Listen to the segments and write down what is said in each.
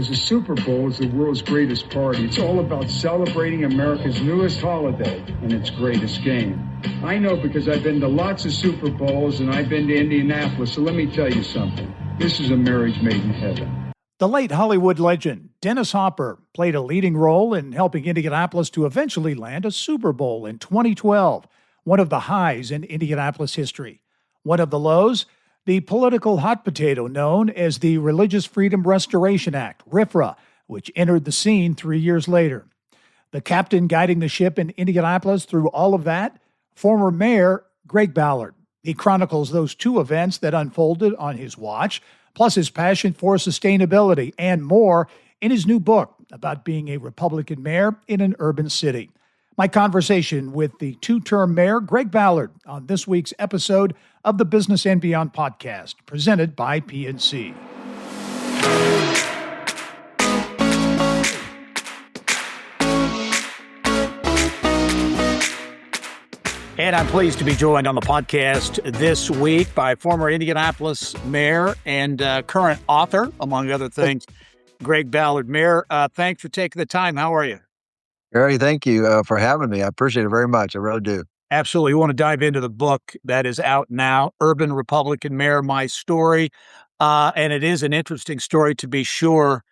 because the Super Bowl is the world's greatest party. It's all about celebrating America's newest holiday and its greatest game. I know because I've been to lots of Super Bowls and I've been to Indianapolis, so let me tell you something. This is a marriage made in heaven. The late Hollywood legend Dennis Hopper played a leading role in helping Indianapolis to eventually land a Super Bowl in 2012, one of the highs in Indianapolis history. One of the lows, the political hot potato known as the Religious Freedom Restoration Act, RFRA, which entered the scene 3 years later. The captain guiding the ship in Indianapolis through all of that, former Mayor Greg Ballard. He chronicles those two events that unfolded on his watch, plus his passion for sustainability and more in his new book about being a Republican mayor in an urban city. My conversation with the two-term mayor, Greg Ballard, on this week's episode of the Business and Beyond podcast, presented by PNC. And I'm pleased to be joined on the podcast this week by former Indianapolis mayor and current author, among other things, Greg Ballard. Mayor, thanks for taking the time. How are you? Gerry, thank you for having me. I appreciate it very much. I really do. Absolutely. We want to dive into the book that is out now, Urban Republican Mayor, My Story. And it is an interesting story to be sure.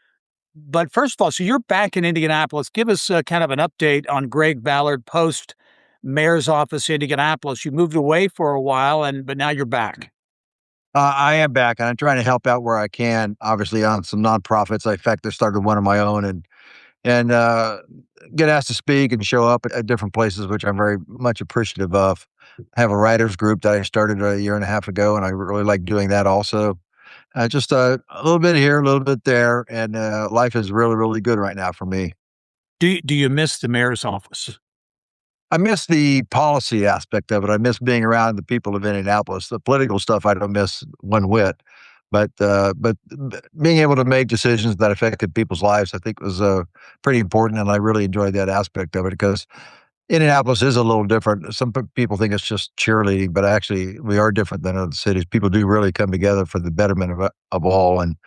But first of all, so you're back in Indianapolis. Give us kind of an update on Greg Ballard post mayor's office in Indianapolis. You moved away for a while, but now you're back. I am back, and I'm trying to help out where I can, obviously, on some nonprofits. In fact, I started one of my own and get asked to speak and show up at different places, which I'm very much appreciative of. I have a writers group that I started a year and a half ago, and I really like doing that also. Just a little bit here, a little bit there, and life is really, really good right now for me. Do you miss the mayor's office? I miss the policy aspect of it. I miss being around the people of Indianapolis. The political stuff I don't miss one whit. But being able to make decisions that affected people's lives, I think was pretty important, and I really enjoyed that aspect of it because Indianapolis is a little different. Some people think it's just cheerleading, but actually we are different than other cities. People do really come together for the betterment of all, and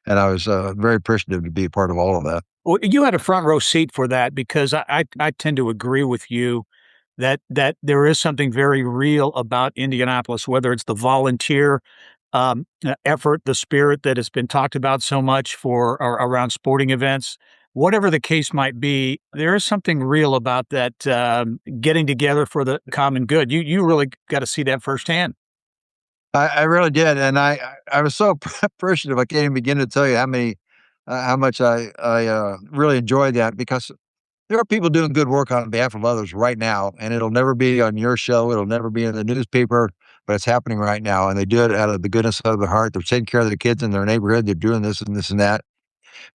I was very appreciative to be a part of all of that. Well, you had a front row seat for that because I tend to agree with you that there is something very real about Indianapolis, whether it's the volunteer effort, the spirit that has been talked about so much around sporting events, whatever the case might be, there is something real about that getting together for the common good. You really got to see that firsthand. I really did, and I was so appreciative. I can't even begin to tell you how much I really enjoyed that because there are people doing good work on behalf of others right now, and it'll never be on your show. It'll never be in the newspaper, but it's happening right now. And they do it out of the goodness of their heart. They're taking care of the kids in their neighborhood. They're doing this and this and that.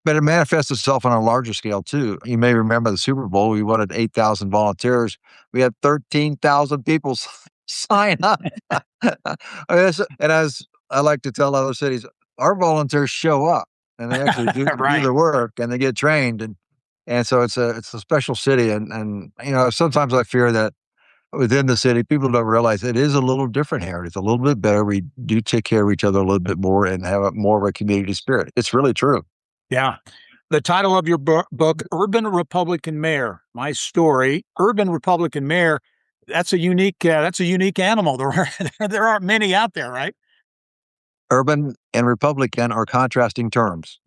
But it manifests itself on a larger scale, too. You may remember the Super Bowl. We wanted 8,000 volunteers. We had 13,000 people sign up. And as I like to tell other cities, our volunteers show up, and they actually do the work, and they get trained. And so it's a special city. And sometimes I fear that within the city, people don't realize it is a little different here. It's a little bit better. We do take care of each other a little bit more and have more of a community spirit. It's really true. Yeah. The title of your book, Urban Republican Mayor, My Story, Urban Republican Mayor, that's a unique animal. There aren't many out there, right? Urban and Republican are contrasting terms.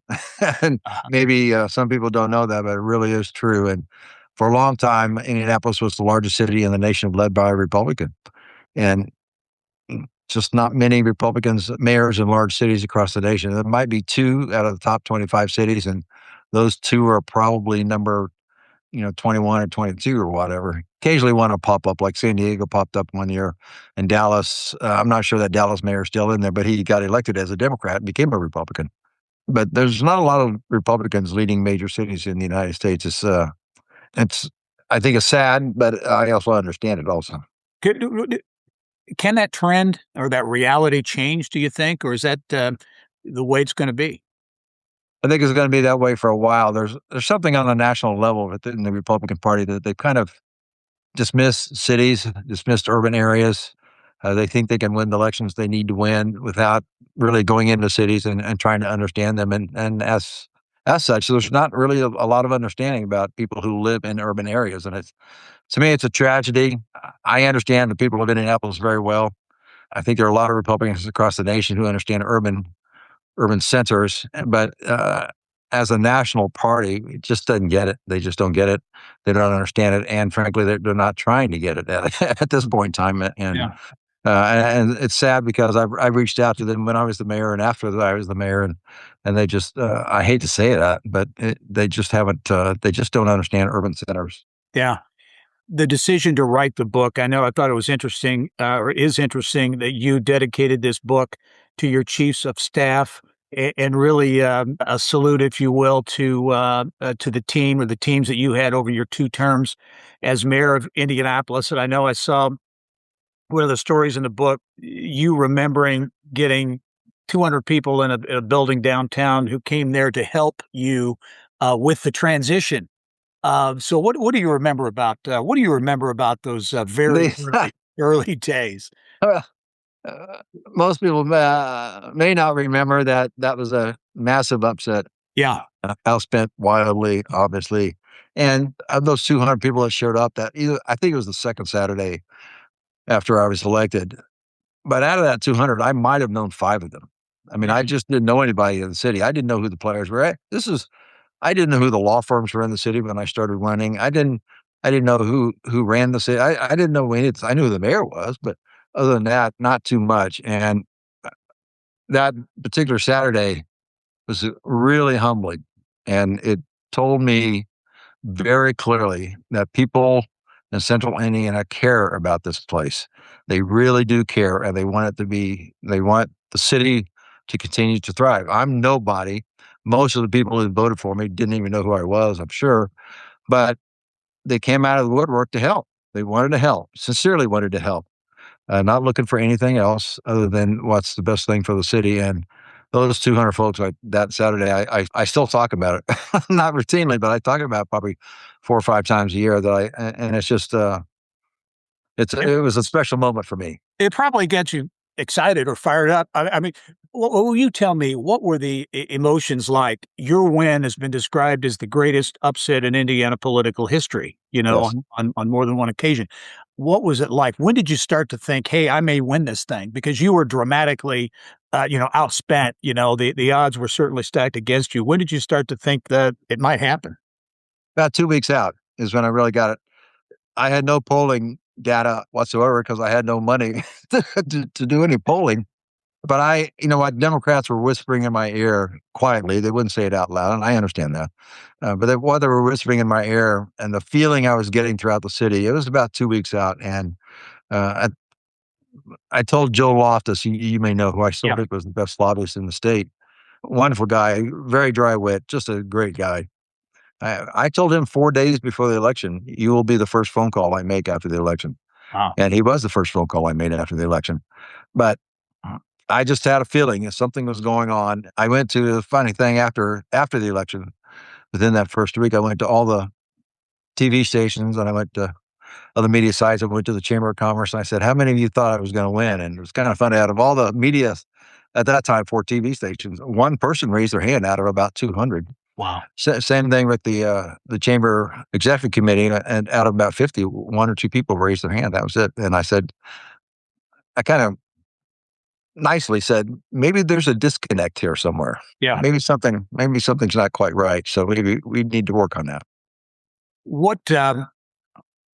And maybe some people don't know that, but it really is true. And for a long time, Indianapolis was the largest city in the nation led by a Republican. And just not many Republicans, mayors in large cities across the nation. There might be 2 out of the top 25 cities, and those 2 are probably number 21 or 22 or whatever. Occasionally one will pop up, like San Diego popped up one year, and Dallas. I'm not sure that Dallas mayor is still in there, but he got elected as a Democrat and became a Republican. But there's not a lot of Republicans leading major cities in the United States. It's I think it's sad, but I also understand it also. Can that trend or that reality change, do you think, or is that the way it's going to be? I think it's going to be that way for a while. There's something on the national level within the Republican Party that they've kind of dismissed cities, dismissed urban areas. They think they can win the elections they need to win without really going into cities and trying to understand them. And as as such, there's not really a lot of understanding about people who live in urban areas. And to me, it's a tragedy. I understand the people of Indianapolis very well. I think there are a lot of Republicans across the nation who understand urban centers, but as a national party, it just doesn't get it. They just don't get it. They don't understand it, and frankly, they're not trying to get it at this point in time. And it's sad because I've reached out to them when I was the mayor and after that I was the mayor, and they just I hate to say that, but they just haven't. They just don't understand urban centers. Yeah. The decision to write the book, I thought it was interesting, or is interesting, that you dedicated this book to your chiefs of staff, and really a salute, if you will, to the team or the teams that you had over your 2 terms as mayor of Indianapolis. And I know I saw one of the stories in the book, you remembering getting 200 people in a building downtown who came there to help you with the transition. So what do you remember about those very They, early days? Uh, most people may not remember that that was a massive upset. Yeah, Outspent wildly, obviously. And of those 200 people that showed up, I think it was the second Saturday after I was elected. But out of that 200, I might have known 5 of them. I mean, I just didn't know anybody in the city. I didn't know who the players were. I didn't know who the law firms were in the city when I started running. I didn't know who ran the city. I didn't know I knew who the mayor was, but other than that, not too much. And that particular Saturday was really humbling, and it told me very clearly that people in Central Indiana care about this place. They really do care, and they want the city to continue to thrive. I'm nobody. Most of the people who voted for me didn't even know who I was, I'm sure, but they came out of the woodwork to help. They wanted to help, sincerely wanted to help, not looking for anything else other than what's the best thing for the city. And those 200 folks that Saturday, I still talk about it, not routinely, but I talk about it probably 4 or 5 times a year. And it's just, it was a special moment for me. it probably gets you excited or fired up. I mean, what will you tell me? What were the emotions like? Your win has been described as the greatest upset in Indiana political history. Yes. On more than one occasion. What was it like? When did you start to think, "Hey, I may win this thing"? Because you were dramatically, outspent. The odds were certainly stacked against you. When did you start to think that it might happen? About 2 weeks out is when I really got it. I had no polling data whatsoever because I had no money to do any polling. But what Democrats were whispering in my ear quietly, they wouldn't say it out loud, and I understand that. But what they were whispering in my ear and the feeling I was getting throughout the city, it was about 2 weeks out. And I told Joe Loftus, you may know, who I still think was the best lobbyist in the state. Wonderful guy, very dry wit, just a great guy. I told him 4 days before the election, you will be the first phone call I make after the election. Wow. And he was the first phone call I made after the election. But I just had a feeling that something was going on. I went to the funny thing after the election. Within that first week, I went to all the TV stations and I went to other media sites. I went to the Chamber of Commerce and I said, "How many of you thought I was going to win?" And it was kind of funny. Out of all the media at that time, 4 TV stations, one person raised their hand out of about 200. Wow. Same thing with the Chamber Executive Committee, and out of about 50, 1 or 2 people raised their hand. That was it. And I kind of nicely said, maybe there's a disconnect here somewhere. Yeah. Maybe something's not quite right. So maybe we need to work on that. What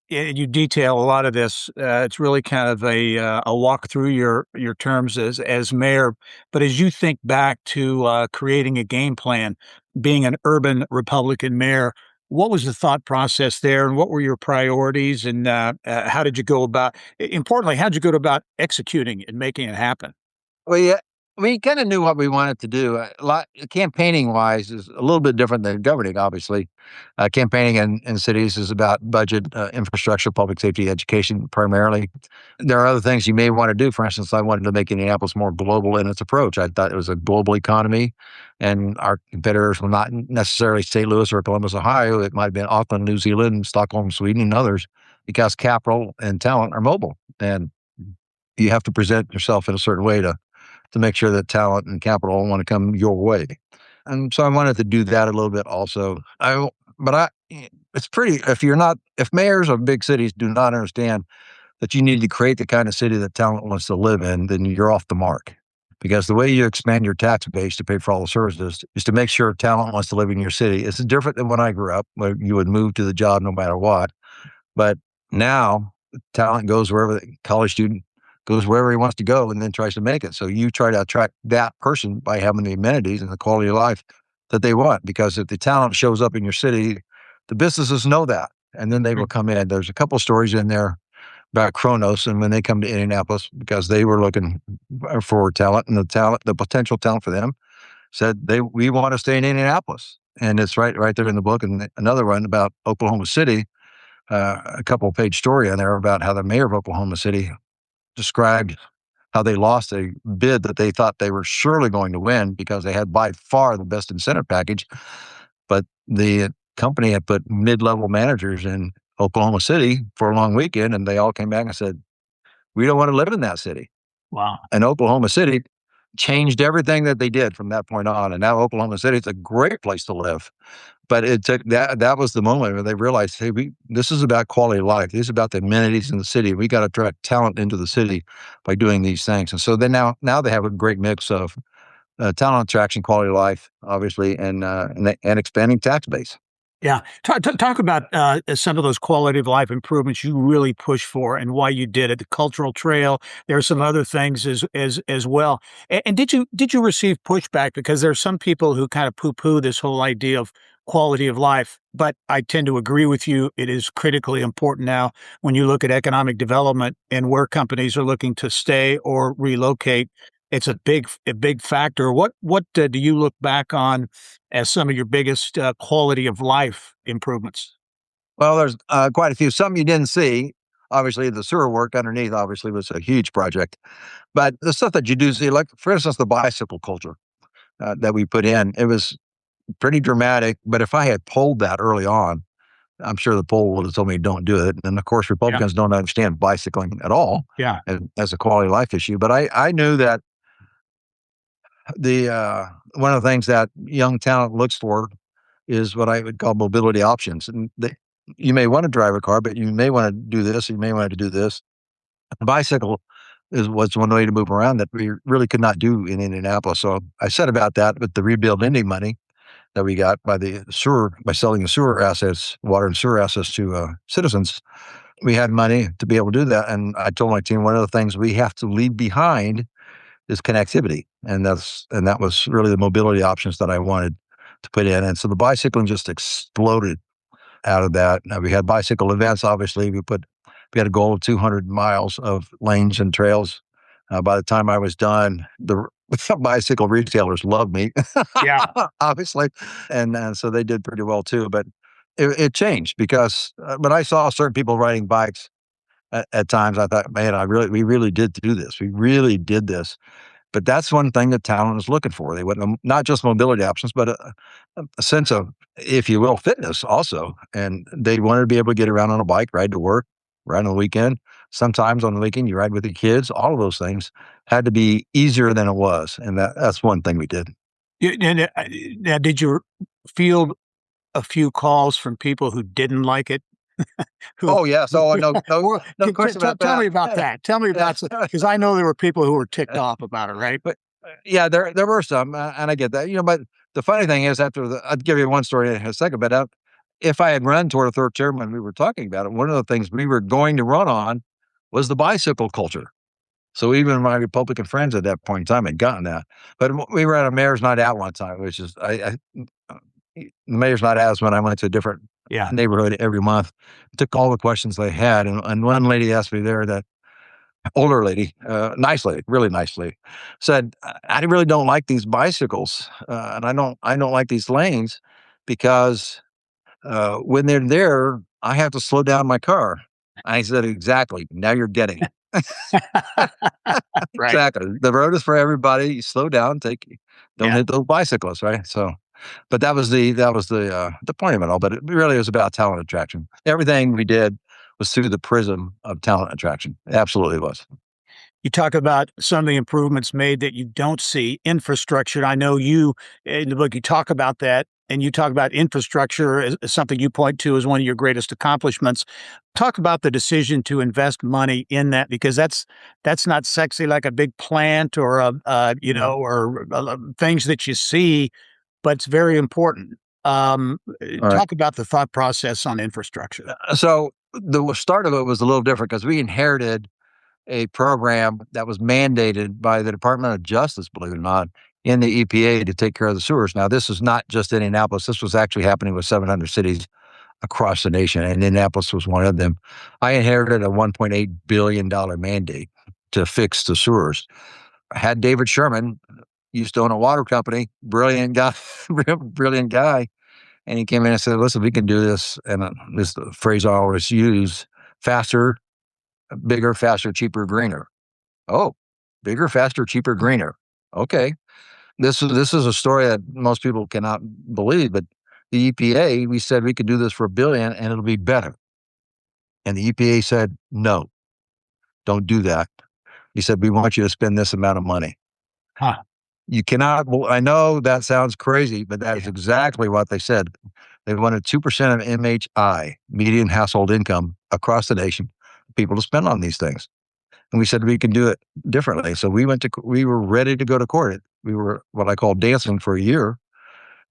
you detail a lot of this. It's really kind of a walk through your terms as mayor. But as you think back to creating a game plan, being an urban Republican mayor, what was the thought process there, and what were your priorities, and how did you go about? Importantly, how did you go about executing and making it happen? Well, yeah, we kind of knew what we wanted to do. A lot campaigning wise is a little bit different than governing. Obviously, campaigning in cities is about budget, infrastructure, public safety, education primarily. There are other things you may want to do. For instance, I wanted to make Indianapolis more global in its approach. I thought it was a global economy, and our competitors were not necessarily St. Louis or Columbus, Ohio. It might have been Auckland, New Zealand, Stockholm, Sweden, and others, because capital and talent are mobile, and you have to present yourself in a certain way to make sure that talent and capital want to come your way. And so I wanted to do that a little bit also. It's pretty, if mayors of big cities do not understand that you need to create the kind of city that talent wants to live in, then you're off the mark. Because the way you expand your tax base to pay for all the services is to make sure talent wants to live in your city. It's different than when I grew up, where you would move to the job no matter what. But now talent goes wherever the college student goes wherever he wants to go and then tries to make it. So you try to attract that person by having the amenities and the quality of life that they want. Because if the talent shows up in your city, the businesses know that, and then they will come in. There's a couple of stories in there about Kronos and when they come to Indianapolis because they were looking for talent, and the potential talent for them said we want to stay in Indianapolis. And it's right there in the book. And another one about Oklahoma City, a couple page story in there about how the mayor of Oklahoma City described how they lost a bid that they thought they were surely going to win because they had by far the best incentive package. But the company had put mid-level managers in Oklahoma City for a long weekend, and they all came back and said, we don't want to live in that city. Wow. And Oklahoma City changed everything that they did from that point on. And now Oklahoma City is a great place to live. But it took that was the moment where they realized, hey, this is about quality of life. This is about the amenities in the city. We got to attract talent into the city by doing these things. And so then now they have a great mix of talent attraction, quality of life, obviously, and expanding tax base. Yeah. Talk about some of those quality of life improvements you really push for and why you did it. The cultural trail. There are some other things as well. And did you receive pushback? Because there are some people who kind of poo-poo this whole idea of quality of life, but I tend to agree with you. It is critically important now when you look at economic development and where companies are looking to stay or relocate. It's a big factor. What do you look back on as some of your biggest quality of life improvements? Well, there's quite a few. Some you didn't see. Obviously, the sewer work underneath obviously was a huge project. But the stuff that you do see, like, for instance, the bicycle culture that we put in, it was pretty dramatic. But if I had polled that early on, I'm sure the poll would have told me don't do it. And of course, Republicans don't understand bicycling at all as a quality of life issue. But I knew that the one of the things that young talent looks for is what I would call mobility options. And you may want to drive a car, but you may want to do this, you may want to do this. The bicycle was one way to move around that we really could not do in Indianapolis. So I said about that with the Rebuild Indy money that we got by selling the sewer assets, water and sewer assets to citizens. We had money to be able to do that. And I told my team, one of the things we have to leave behind is connectivity. And that was really the mobility options that I wanted to put in. And so the bicycling just exploded out of that. Now, we had bicycle events, obviously. We had a goal of 200 miles of lanes and trails. By the time I was done, the bicycle retailers loved me. Yeah. Obviously. And so they did pretty well too. But it changed because when I saw certain people riding bikes at times, I thought, man, we really did do this. We really did this. But that's one thing that talent is looking for. They want not just mobility options, but a sense of, if you will, fitness also. And they wanted to be able to get around on a bike, ride to work, ride on the weekend. Sometimes on the weekend, you ride with the kids. All of those things had to be easier than it was. And that's one thing we did. Now, did you field a few calls from people who didn't like it? Oh, yes. Oh, no question about that. Tell me about that. Tell me about that, because I know there were people who were ticked off about it, right? But yeah, there were some, and I get that. But the funny thing is, I'll give you one story in a second, but if I had run toward a third term when we were talking about it, one of the things we were going to run on was the bicycle culture. So even my Republican friends at that point in time had gotten that. But we were at a mayor's night out one time, which is the mayor's night out is when I went to a different neighborhood every month, took all the questions they had. And one lady asked me there, that older lady, nice lady, really nice lady, said, I really don't like these bicycles. And I don't like these lanes because when they're there, I have to slow down my car. I said, exactly. Now you're getting it. Right. Exactly. The road is for everybody. You slow down, don't hit those bicyclists, right? So, but that was the point of it all. But it really was about talent attraction. Everything we did was through the prism of talent attraction. It absolutely was. You talk about some of the improvements made that you don't see. Infrastructure. I know you, in the book, you talk about that, and you talk about infrastructure as something you point to as one of your greatest accomplishments. Talk about the decision to invest money in that, because that's not sexy like a big plant or things that you see, but it's very important. Talk about the thought process on infrastructure. So the start of it was a little different because we inherited a program that was mandated by the Department of Justice, believe it or not, in the EPA to take care of the sewers. Now, this is not just Indianapolis. This was actually happening with 700 cities across the nation, and Indianapolis was one of them. I inherited a $1.8 billion mandate to fix the sewers. I had David Sherman, used to own a water company, brilliant guy, brilliant guy. And he came in and said, listen, we can do this. And this is the phrase I always use: faster, bigger, faster, cheaper, greener. Oh, bigger, faster, cheaper, greener. Okay. This is a story that most people cannot believe, but the EPA, we said we could do this for $1 billion and it'll be better. And the EPA said, no, don't do that. He said, we want you to spend this amount of money. Huh. You cannot, well, I know that sounds crazy, but that is exactly what they said. They wanted 2% of MHI, median household income, across the nation, people to spend on these things. And we said we can do it differently. So we were ready to go to court. We were what I call dancing for a year.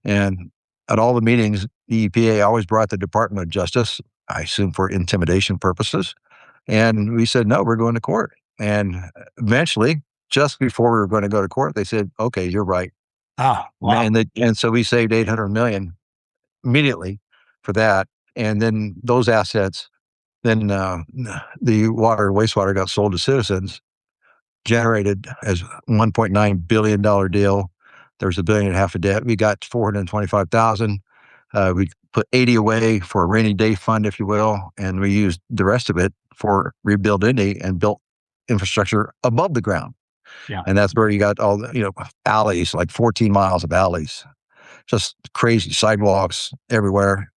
And at all the meetings, the EPA always brought the Department of Justice, I assume for intimidation purposes. And we said, no, we're going to court. And eventually, just before we were going to go to court, they said, okay, you're right. Oh, wow. And so we saved $800 million immediately for that. And then those assets, then the water and wastewater got sold to Citizens, generated as $1.9 billion deal. There's $1.5 billion of debt. We got $425,000. We put 80 away for a rainy day fund, if you will, and we used the rest of it for Rebuild Indy and built infrastructure above the ground. Yeah. And that's where you got all the, alleys, like 14 miles of alleys, just crazy sidewalks everywhere,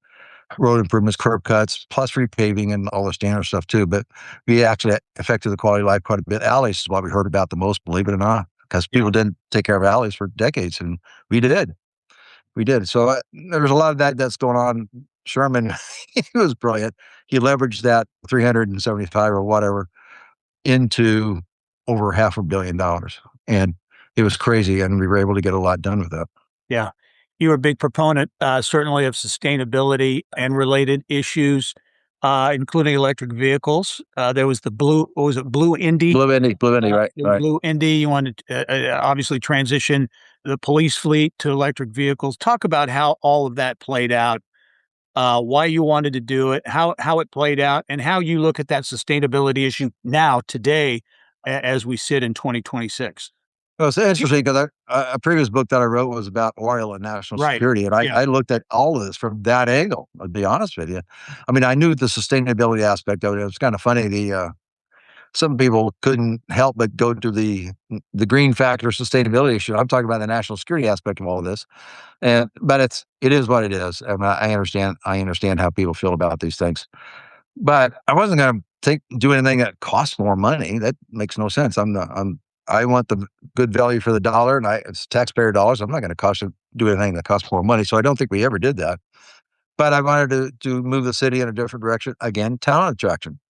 road improvements, curb cuts, plus repaving and all the standard stuff too. But we actually affected the quality of life quite a bit. Alleys is what we heard about the most, believe it or not, because people didn't take care of alleys for decades, and we did. We did. So there's a lot of that's going on. Sherman, he was brilliant. He leveraged that 375 or whatever into over $500 million. And it was crazy. And we were able to get a lot done with that. Yeah. You're a big proponent, certainly, of sustainability and related issues, including electric vehicles. There was the Blue Indy? Blue Indy, right. Blue Indy. You wanted to obviously transition the police fleet to electric vehicles. Talk about how all of that played out, why you wanted to do it, how it played out, and how you look at that sustainability issue now, today, as we sit in 2026. Well, it's interesting because a previous book that I wrote was about oil and national security. And I looked at all of this from that angle, I'll be honest with you. I mean, I knew the sustainability aspect of it. It was kind of funny. Some people couldn't help but go to the green factor sustainability issue. I'm talking about the national security aspect of all of this. But it is what it is. And I understand how people feel about these things. But I wasn't going to do anything that costs more money. That makes no sense. I want the good value for the dollar, and it's taxpayer dollars. I'm not going to do anything that costs more money. So I don't think we ever did that. But I wanted to move the city in a different direction. Again, talent attraction.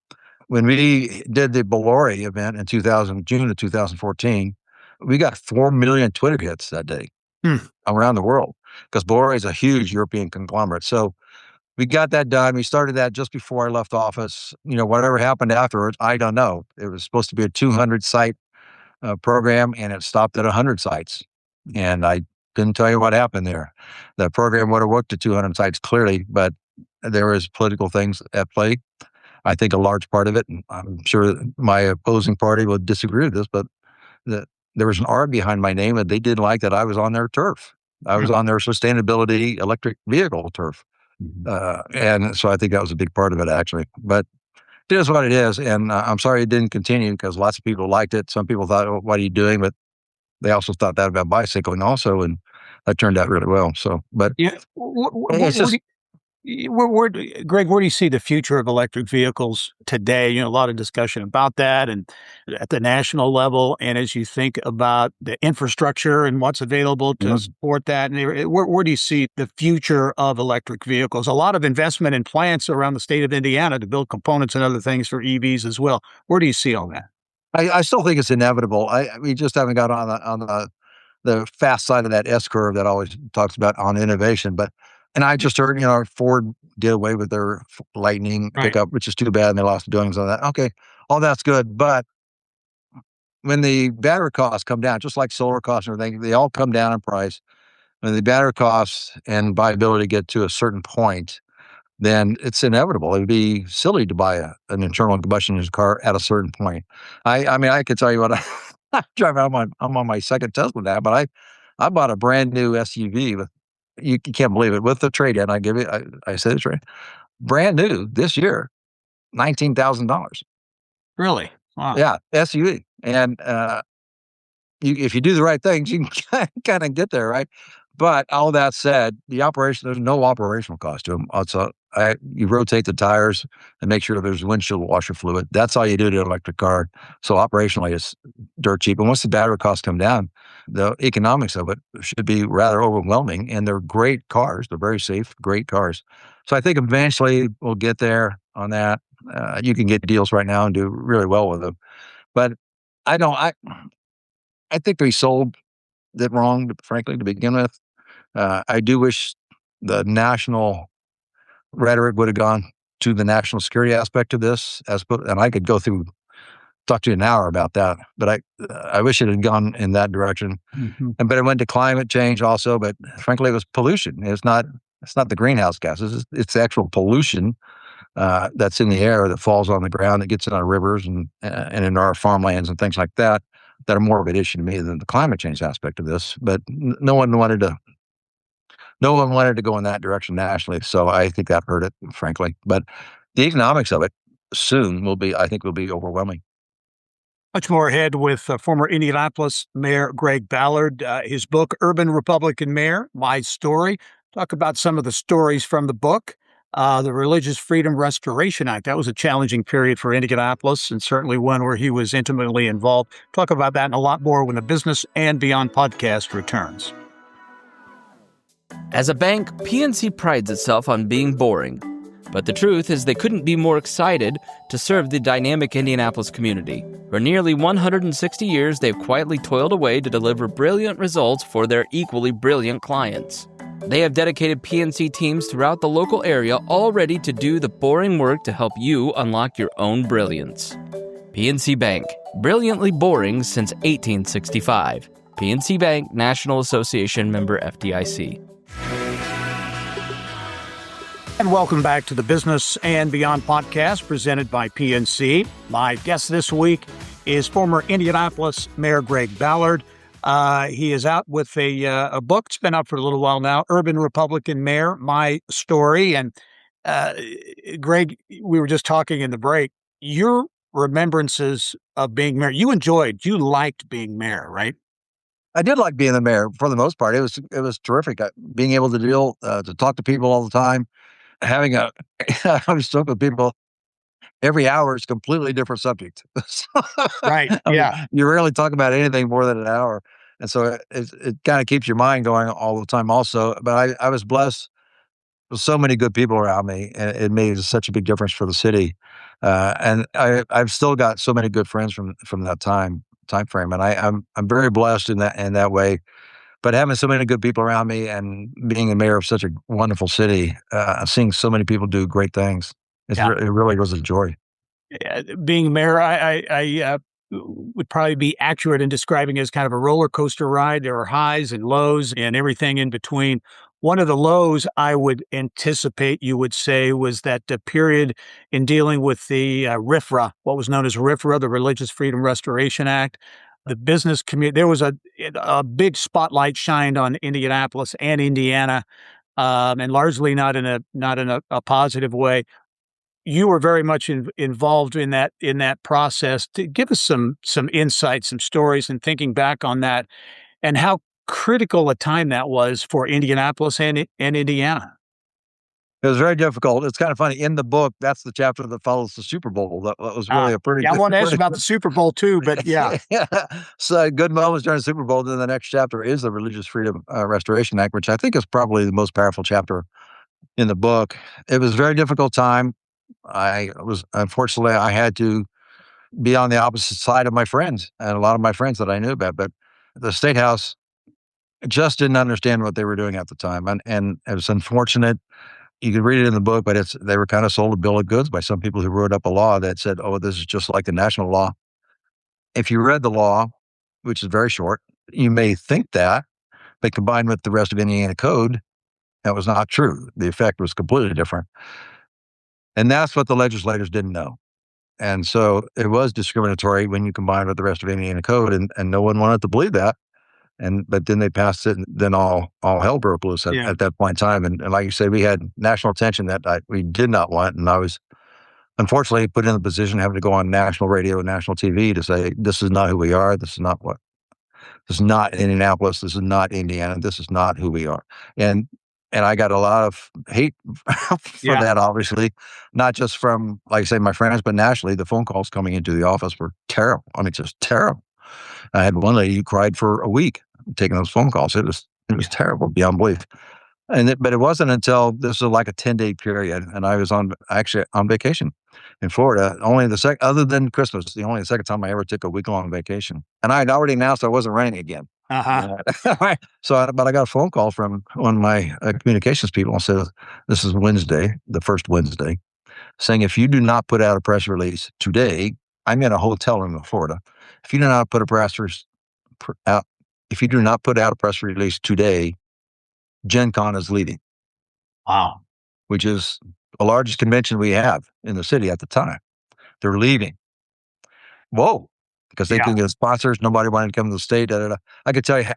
When we did the Ballard event in June of 2014, we got 4 million Twitter hits that day around the world, because Ballard is a huge European conglomerate. So we got that done. We started that just before I left office. Whatever happened afterwards, I don't know. It was supposed to be a 200 site program, and it stopped at 100 sites. And I couldn't tell you what happened there. The program would have worked at 200 sites clearly, but there was political things at play. I think a large part of it, and I'm sure my opposing party would disagree with this, but there was an R behind my name, and they didn't like that I was on their turf. I was on their sustainability electric vehicle turf. And so I think that was a big part of it, actually. But it is what it is, and I'm sorry it didn't continue, because lots of people liked it. Some people thought, oh, what are you doing? But they also thought that about bicycling also, and that turned out really well. So, but yeah, Greg, where do you see the future of electric vehicles today? A lot of discussion about that and at the national level. And as you think about the infrastructure and what's available to support that, and where do you see the future of electric vehicles? A lot of investment in plants around the state of Indiana to build components and other things for EVs as well. Where do you see all that? I still think it's inevitable. We just haven't got on the fast side of that S curve that always talks about on innovation. And I just heard, Ford did away with their Lightning pickup, which is too bad, and they lost the doings on that. Okay, all that's good, but when the battery costs come down, just like solar costs and everything, they all come down in price. When the battery costs and viability get to a certain point, then it's inevitable. It'd be silly to buy an internal combustion engine car at a certain point. I mean, I could tell you what I'm driving. I'm on my second Tesla now, but I bought a brand new SUV with, you can't believe it, with the trade-in. I said it's right, brand new this year, $19,000. Really? Wow. Yeah, SUV, and if you do the right things, you can kind of get there, right? But all that said, there's no operational cost to them. You rotate the tires and make sure there's windshield washer fluid. That's all you do to an electric car. So operationally, it's dirt cheap. And once the battery costs come down, the economics of it should be rather overwhelming. And they're great cars. They're very safe, great cars. So I think eventually we'll get there on that. You can get deals right now and do really well with them. But I don't. I think they sold it wrong, frankly, to begin with. I do wish the national rhetoric would have gone to the national security aspect of this, and I could talk to you an hour about that, but I wish it had gone in that direction. But it went to climate change also, but frankly, it was pollution. It's not the greenhouse gases. It's the actual pollution that's in the air that falls on the ground, that gets in our rivers and in our farmlands and things like that are more of an issue to me than the climate change aspect of this. But no one wanted to go in that direction nationally. So I think that hurt it, frankly. But the economics of it soon will be overwhelming. Much more ahead with former Indianapolis Mayor Greg Ballard. His book, Urban Republican Mayor, My Story. Talk about some of the stories from the book. The Religious Freedom Restoration Act. That was a challenging period for Indianapolis, and certainly one where he was intimately involved. Talk about that and a lot more when the Business and Beyond podcast returns. As a bank, PNC prides itself on being boring. But the truth is they couldn't be more excited to serve the dynamic Indianapolis community. For nearly 160 years, they've quietly toiled away to deliver brilliant results for their equally brilliant clients. They have dedicated PNC teams throughout the local area all ready to do the boring work to help you unlock your own brilliance. PNC Bank, brilliantly boring since 1865. PNC Bank, National Association member FDIC. And welcome back to the Business and Beyond podcast presented by PNC. My guest this week is former Indianapolis Mayor Greg Ballard. He is out with a book. It's been out for a little while now, Urban Republican Mayor, My Story. And Greg, we were just talking in the break, your remembrances of being mayor, you liked being mayor, right? I did like being the mayor for the most part. It was terrific. Being able to talk to people all the time, I was talking with people every hour is a completely different subject. Right. Yeah. You rarely talk about anything more than an hour. And so it kind of keeps your mind going all the time also. But I was blessed with so many good people around me, and it made such a big difference for the city. And I've still got so many good friends from that time frame. And I'm very blessed in that way. But having so many good people around me and being a mayor of such a wonderful city, seeing so many people do great things, it really was a joy. Being mayor, I would probably be accurate in describing it as kind of a roller coaster ride. There are highs and lows and everything in between. One of the lows I would anticipate you would say was that the period in dealing with the RFRA, what was known as RFRA, the Religious Freedom Restoration Act. The business community, there was a big spotlight shined on Indianapolis and Indiana, and largely not in a positive way. You were very much involved in that process. To give us some insights, some stories, and thinking back on that, and how critical a time that was for Indianapolis and Indiana. It was very difficult. It's kind of funny. In the book, that's the chapter that follows the Super Bowl. That was really a pretty Yeah, I good. want to ask about the Super Bowl too, but yeah. Yeah. So good moments during the Super Bowl. Then the next chapter is the Religious Freedom Restoration Act, which I think is probably the most powerful chapter in the book. It was a very difficult time. Unfortunately, I had to be on the opposite side of my friends and a lot of my friends that I knew about. But the State House just didn't understand what they were doing at the time. And it was unfortunate. You could read it in the book, but they were kind of sold a bill of goods by some people who wrote up a law that said, oh, this is just like the national law. If you read the law, which is very short, you may think that, but combined with the rest of Indiana code, that was not true. The effect was completely different. And that's what the legislators didn't know. And so it was discriminatory when you combine with the rest of Indiana code, and no one wanted to believe that. But then they passed it, and then all hell broke loose at that point in time. And like you say, we had national attention that we did not want. And I was unfortunately put in the position of having to go on national radio and national TV to say, this is not who we are. This is not Indianapolis. This is not Indiana. This is not who we are. And I got a lot of hate for that, obviously, not just from, like I say, my friends, but nationally. The phone calls coming into the office were terrible. I mean, just terrible. I had one lady who cried for a week taking those phone calls. It was terrible, beyond belief. But it wasn't until this was like a 10-day period, and I was actually on vacation in Florida. Other than Christmas, the only second time I ever took a week-long vacation. And I had already announced I wasn't running again. But I got a phone call from one of my communications people and said, this is Wednesday, the first Wednesday, saying, if you do not put out a press release today, I'm in a hotel room in Florida. If you do not put out a press release today, Gen Con is leaving. Wow. Which is the largest convention we have in the city at the time. They're leaving. Whoa. Because they couldn't get sponsors. Nobody wanted to come to the state. I could tell you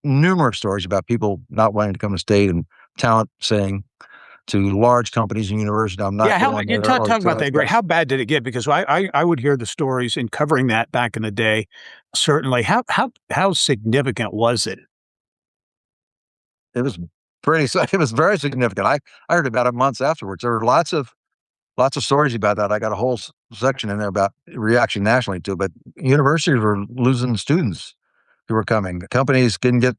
numerous stories about people not wanting to come to the state and talent saying to large companies and universities, I'm not going there. Talk about that, Greg. How bad did it get? Because I would hear the stories in covering that back in the day. Certainly. How significant was it? It was very significant. I heard about it months afterwards. There were lots of stories about that. I got a whole section in there about reaction nationally to it, but universities were losing students who were coming. Companies couldn't get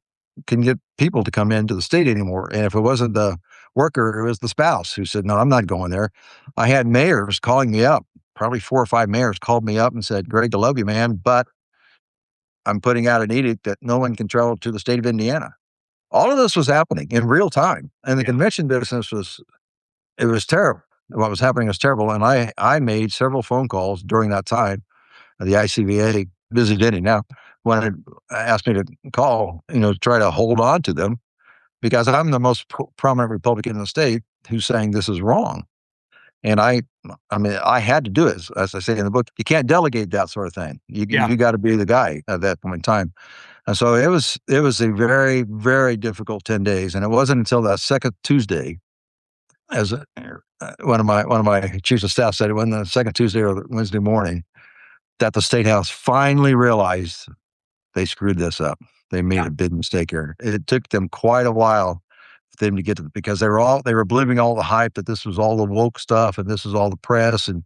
people to come into the state anymore. And if it wasn't the worker, it was the spouse who said, no, I'm not going there. I had mayors calling me up, probably 4 or 5 mayors called me up and said, Greg, I love you, man, but I'm putting out an edict that no one can travel to the state of Indiana. All of this was happening in real time. And the convention business was terrible. What was happening was terrible. And I made several phone calls during that time. The ICVA, busy day now, asked me to call, try to hold on to them, because I'm the most prominent Republican in the state who's saying this is wrong. And I had to do it. As I say in the book, you can't delegate that sort of thing. You got to be the guy at that point in time. And so it was a very, very difficult 10 days. And it wasn't until that second Tuesday, as one of my chiefs of staff said, when the second Tuesday or Wednesday morning, that the State House finally realized they screwed this up. They made a big mistake here. It took them quite a while for them to get to it, because they were believing all the hype that this was all the woke stuff and this was all the press and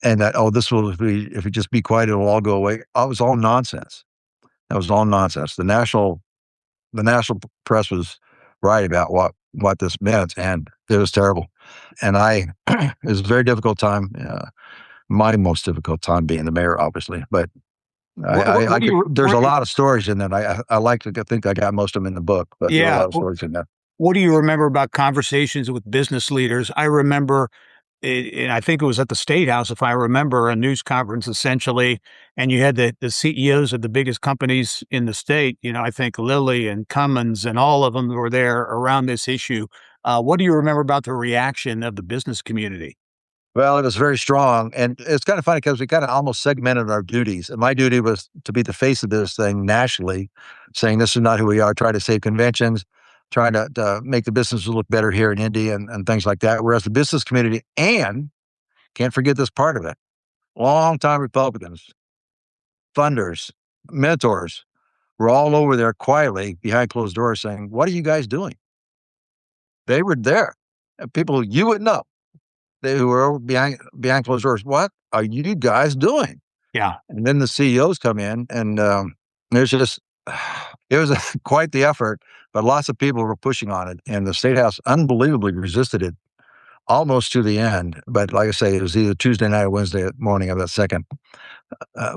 that, this will be, if we just be quiet, it'll all go away. It was all nonsense. That was all nonsense. The national press was right about what this meant, and it was terrible. And it was a very difficult time. My most difficult time being the mayor, obviously, but there's a lot of stories in that. I like to think I got most of them in the book, but there are a lot of stories in that. What do you remember about conversations with business leaders? I remember, and I think it was at the State House, if I remember, a news conference essentially, and you had the CEOs of the biggest companies in the state. I think Lilly and Cummins and all of them were there around this issue. What do you remember about the reaction of the business community? Well, it was very strong. And it's kind of funny because we kind of almost segmented our duties. And my duty was to be the face of this thing nationally, saying this is not who we are, trying to save conventions, trying to make the businesses look better here in Indy and things like that. Whereas the business community, and can't forget this part of it, longtime Republicans, funders, mentors, were all over there quietly behind closed doors saying, what are you guys doing? They were there. people you would know, who were over behind closed doors. What are you guys doing? Yeah. And then the CEOs come in, and there's just, it was quite the effort, but lots of people were pushing on it, and the State House unbelievably resisted it almost to the end. But like I say, it was either Tuesday night or Wednesday morning of that second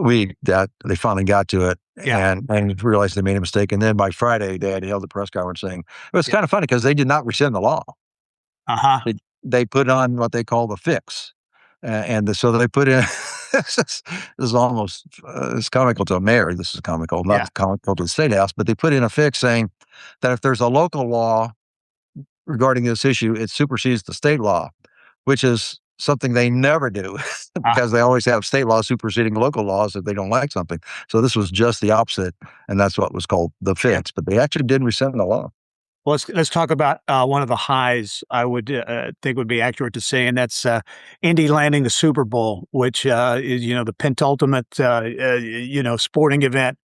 week that they finally got to it, and realized they made a mistake. And then by Friday, they had held a press conference saying, it was kind of funny because they did not rescind the law. They put on what they call the fix. So they put in, this is almost, it's comical to a mayor. This is comical, not comical to the State House, but they put in a fix saying that if there's a local law regarding this issue, it supersedes the state law, which is something they never do because they always have state laws superseding local laws if they don't like something. So this was just the opposite, and that's what was called the fix. But they actually did rescind the law. Well, let's talk about one of the highs I would think would be accurate to say, and that's Indy landing the Super Bowl, which is the penultimate sporting event.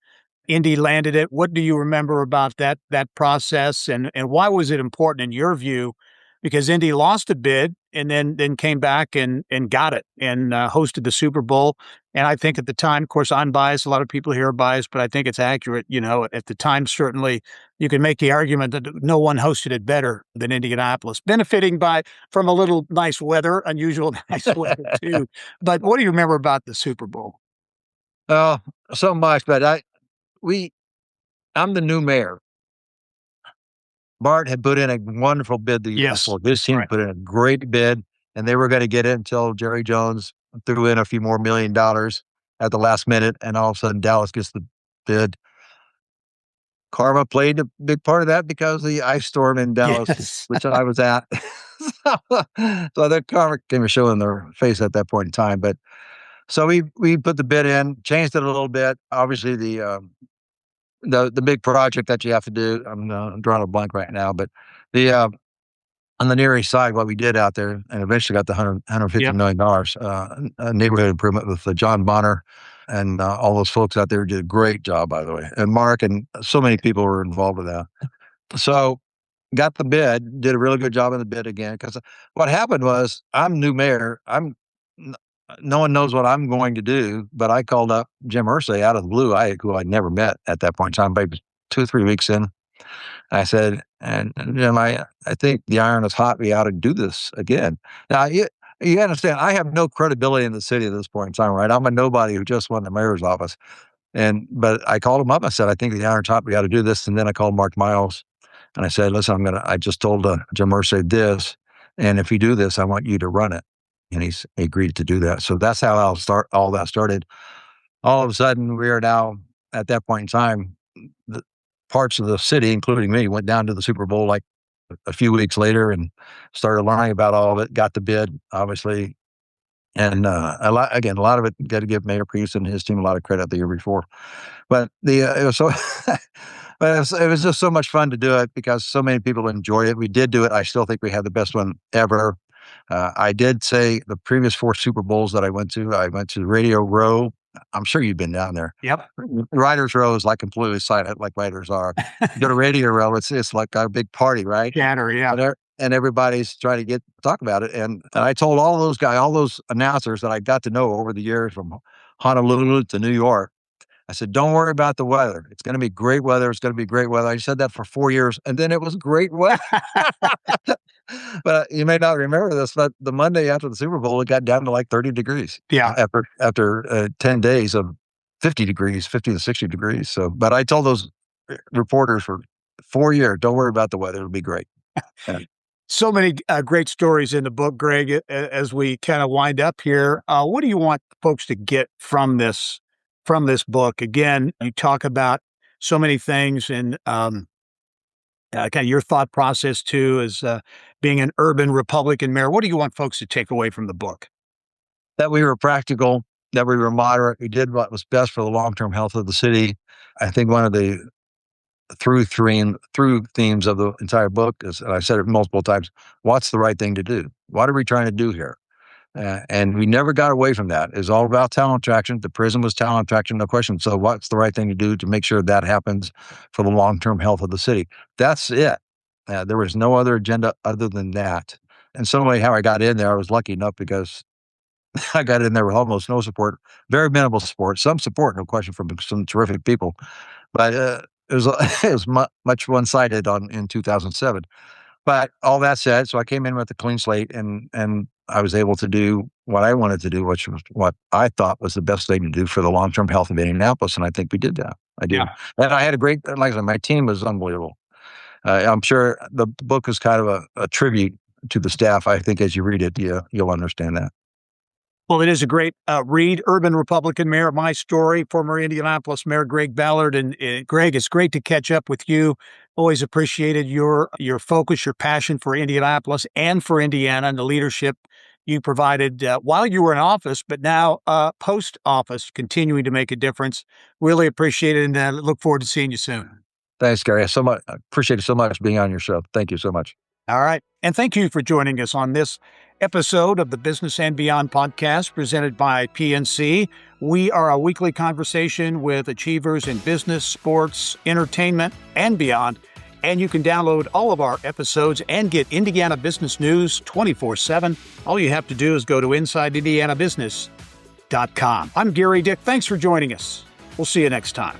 Indy landed it. What do you remember about that process, and why was it important in your view? Because Indy lost a bid and then came back and got it and hosted the Super Bowl. And I think at the time, of course, I'm biased. A lot of people here are biased, but I think it's accurate. At the time, certainly you can make the argument that no one hosted it better than Indianapolis, benefiting from a little nice weather, unusual nice weather too. But what do you remember about the Super Bowl? Oh, so much, but I'm the new mayor. Bart had put in a wonderful bid the year before. His team put in a great bid, and they were going to get it until Jerry Jones threw in a few more $1 million at the last minute, and all of a sudden Dallas gets the bid. Karma played a big part of that because of the ice storm in Dallas, which I was at. So that karma came a show in their face at that point in time. But so we put the bid in, changed it a little bit. Obviously, the big project that you have to do, I'm drawing a blank right now, but on the Near East Side, what we did out there, and eventually got the $150 million neighborhood improvement with John Bonner and all those folks out there did a great job, by the way. And Mark and so many people were involved with that. So got the bid, did a really good job on the bid again. Because what happened was, I'm new mayor. No one knows what I'm going to do, but I called up Jim Irsay out of the blue, who I'd never met at that point in time, maybe 2 or 3 weeks in. I said, and Jim, I think the iron is hot. We ought to do this again. Now, you understand, I have no credibility in the city at this point in time, right? I'm a nobody who just won the mayor's office. But I called him up. I said, I think the iron's hot. We ought to do this. And then I called Mark Miles and I said, listen, I just told Jim Irsay this. And if you do this, I want you to run it. And he agreed to do that. So that's how all that started. All of a sudden, we are now, at that point in time, the parts of the city, including me, went down to the Super Bowl like a few weeks later and started learning about all of it, got the bid, obviously. And a lot of it, got to give Mayor Priest and his team a lot of credit the year before. But it was so, but it was just so much fun to do it because so many people enjoyed it. We did do it. I still think we had the best one ever. I did say the previous 4 Super Bowls that I went to Radio Row. I'm sure you've been down there. Yep. Writers Row is like completely silent, like writers are. You go to Radio Row, it's like a big party, right? Chatter, yeah. And everybody's trying to talk about it. And I told all those announcers that I got to know over the years from Honolulu to New York, I said, don't worry about the weather. It's going to be great weather. It's going to be great weather. I said that for 4 years, and then it was great weather. But you may not remember this, but the Monday after the Super Bowl, it got down to like 30 degrees. Yeah. After 10 days of 50 to 60 degrees. So, but I told those reporters for 4 years, don't worry about the weather. It'll be great. Yeah. So many great stories in the book, Greg. As we kind of wind up here, what do you want folks to get from this book? Again, you talk about so many things, and kind of your thought process too, as being an urban Republican mayor. What do you want folks to take away from the book? That we were practical, that we were moderate. We did what was best for the long-term health of the city. I think one of the through themes of the entire book is, and I've said it multiple times, what's the right thing to do? What are we trying to do here? And we never got away from that. It's all about talent attraction. The prison was talent attraction, no question. So what's the right thing to do to make sure that happens for the long-term health of the city? That's it. There was no other agenda other than that. And certainly how I got in there, I was lucky enough because I got in there with almost no support, very minimal support, some support, no question, from some terrific people. But it was it was much one-sided in 2007. But all that said, so I came in with a clean slate, and I was able to do what I wanted to do, which was what I thought was the best thing to do for the long-term health of Indianapolis, and I think we did that. I did, and I had a great, like I said, my team was unbelievable. I'm sure the book is kind of a tribute to the staff. I think as you read it, you'll understand that. Well, it is a great read. Urban Republican Mayor, My Story, former Indianapolis Mayor Greg Ballard. And Greg, it's great to catch up with you. Always appreciated your focus, your passion for Indianapolis and for Indiana, and the leadership you provided while you were in office, but now post-office, continuing to make a difference. Really appreciate it, and look forward to seeing you soon. Thanks, Gerry. I appreciate it so much being on your show. Thank you so much. All right. And thank you for joining us on this episode of the Business and Beyond podcast presented by PNC. We are a weekly conversation with achievers in business, sports, entertainment, and beyond. And you can download all of our episodes and get Indiana business news 24/7. All you have to do is go to InsideIndianaBusiness.com. I'm Gerry Dick. Thanks for joining us. We'll see you next time.